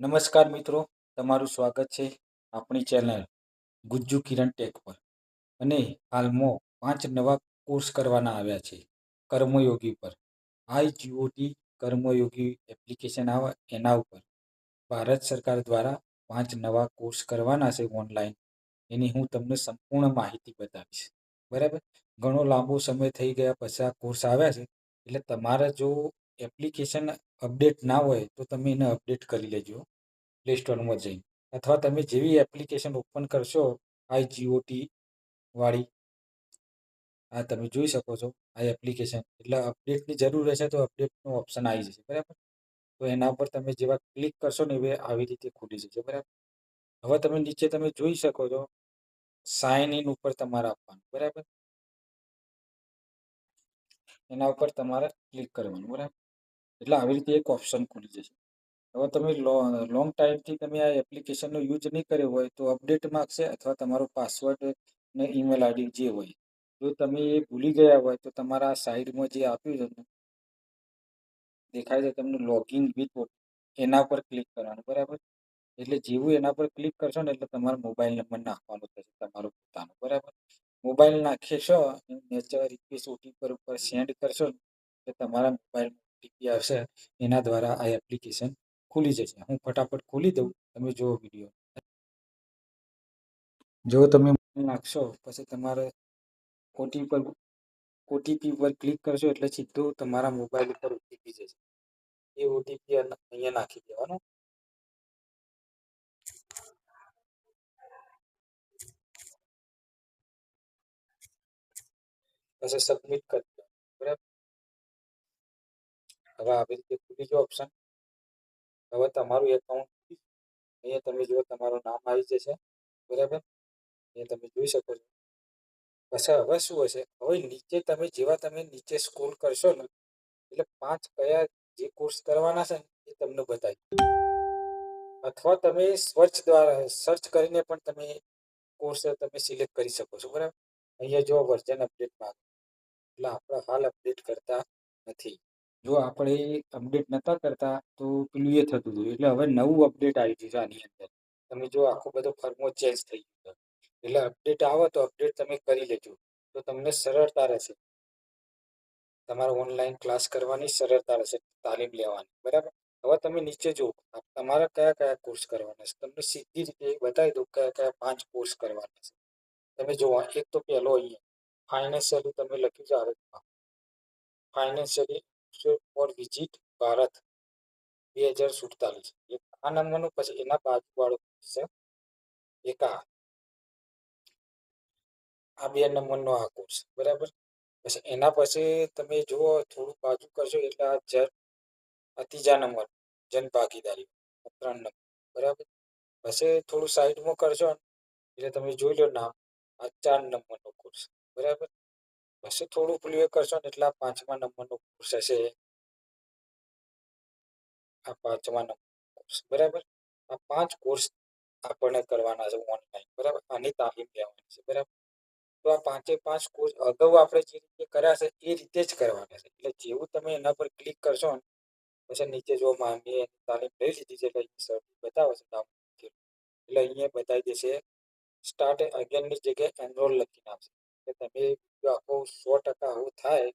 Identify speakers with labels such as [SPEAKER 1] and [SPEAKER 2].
[SPEAKER 1] નમસ્કાર મિત્રો, તમારું સ્વાગત છે આપણી ચેનલ ગુજ્જુ કિરણ ટેક પર. અને હાલમાં 5 નવા કોર્સ કરવાના આવ્યા છે કર્મયોગી પર. IGOT કર્મયોગી એપ્લિકેશન આવે એના ઉપર ભારત સરકાર દ્વારા 5 નવા કોર્સ કરવાના છે ઓનલાઈન. એની હું તમને સંપૂર્ણ માહિતી બતાવીશ. બરાબર. ઘણો લાંબો સમય થઈ ગયા પછી આ કોર્સ આવ્યા છે, એટલે તમારે જો એપ્લિકેશન અપડેટ ના હોય તો તમે એને અપડેટ કરી લેજો પ્લે સ્ટોરમાં જઈને. અથવા તમે જેવી એપ્લિકેશન ઓપન કરશો IGOT વાળી, આ તમે જોઈ શકો છો આ એપ્લિકેશન, એટલે અપડેટની જરૂર રહેશે તો અપડેટનો ઓપ્શન આવી જશે. બરાબર. તો એના પર તમે જેવા ક્લિક કરશો ને એ આવી રીતે ખુલી જશે. બરાબર. હવે તમે નીચે તમે જોઈ શકો છો સાઇન ઇન ઉપર તમારે આપવાનું. બરાબર. એના ઉપર તમારે ક્લિક કરવાનું. બરાબર. એટલે આવી રીતે એક ઓપ્શન ખુલી જશે. હવે તમે લોંગ ટાઈમથી તમે આ એપ્લિકેશનનો યુઝ નહીં કર્યો હોય તો અપડેટ માગશે, અથવા તમારો પાસવર્ડ ને ઈમેલ આઈડી જે હોય, જો તમે એ ભૂલી ગયા હોય તો તમારા સાઈડમાં જે આપ્યું છે દેખાય છે તમને લોગિન વિથ એના પર ક્લિક કરવાનું. બરાબર. એટલે જેવું એના પર ક્લિક કરશો ને એટલે તમારો મોબાઈલ નંબર નાખવાનો થશે તમારો પોતાનો. બરાબર. મોબાઈલ નાખીશો નેચર રિક્વેસ્ટ ઓટીપી ઉપર સેન્ડ કરશો એટલે તમારા મોબાઈલ ઓટીપી આવશે. એના દ્વારા આ એપ્લિકેશન ખુલી જશે. હું ફટાફટ ખોલી દઉં, તમે જુઓ વિડીયો. જો તમે નાખશો પછી તમારે ઓટીપી પર ક્લિક કરશો એટલે સીધું તમારા મોબાઈલ ઉપર ઓટીપી જશે. એ ઓટીપી અહીંયા નાખી દેવાનો. પછી સબમિટ કરી દો. બરાબર. હવે આવી રીતે ખુલી જો ઓપ્શન. હવે તમારું એકાઉન્ટ અહીંયા તમે જુઓ તમારું નામ આવી જશે. બરાબર. એ તમે જોઈ શકો છો. પછી હવે શું હશે, હવે નીચે તમે જેવા તમે નીચે સ્ક્રોલ કરશો ને એટલે 5 કયા જે કોર્સ કરવાના છે ને એ તમને બતાવી. અથવા તમે સર્ચ કરીને પણ તમે કોર્સ તમે સિલેક્ટ કરી શકો છો. બરાબર. અહીંયા જો વર્ઝન અપડેટમાં, એટલે આપણે હાલ અપડેટ કરતા નથી. જો આપણે અપડેટ નતા કરતા તો પેલું એ થતું હતું. એટલે હવે નવું અપડેટ આવી ગયું છે આની અંદર. તમે જો આખો બધો ફર્મો ચેન્જ થઈ ગયો. એટલે અપડેટ આવે તો અપડેટ તમે કરી લેજો તો તમને સરળતા રહેશે. તમારે ઓનલાઈન ક્લાસ કરવાની સરળતા રહેશે, તાલીમ લેવાની. બરાબર. હવે તમે નીચે જુઓ તમારે કયા કયા કોર્સ કરવાના છે. તમને સીધી રીતે બતાવી દઉં કયા કયા 5 કોર્સ કરવાના છે. તમે જુઓ એક તો પહેલો અહીંયા ફાઇનાન્શિયલી તમે લખ્યું છે ભારતમાં ફાઇનાન્શિયલી ફોર વિઝિટ ભારત 2047. એક આ નંબરનું, પછી એના બાજુવાળો છે એક આ 2 નંબરનો આ કોર્સ. બરાબર. પછી એના પછી તમે જુઓ થોડું બાજુ કરશો એટલે આ ત્રીજા નંબર જન ભાગીદારી 3 નંબર. બરાબર. પછી થોડું સાઈડમાં કરશો એટલે તમે જોઈ લો નામ આ 4 નંબરનો કોર્સ. બરાબર. પછી થોડું ક્લિયર કરશો ને એટલે આ 5મા નંબરનો કોર્સ હશે. આ 5મા નંબર કોર્સ. બરાબર. આ 5 કોર્સ આપણને કરવાના છે ઓનલાઈન. બરાબર. આની તાલીમ લેવાની છે. બરાબર. તો આ 5 કોર્સ અગાઉ આપણે જે રીતે કર્યા છે એ રીતે જ કરવાના છે. એટલે જેવું તમે એના પર ક્લિક કરશો ને પછી નીચે જો મેં તાલીમ લઈ લીધી છે એટલે સર બતાવે છે નામ. એટલે અહીંયા બતાવી દેશે સ્ટાર્ટ અગેનની જગ્યાએ એનરોલ લખીને આવશે. કે તમે જો આખો 100% આવું થાય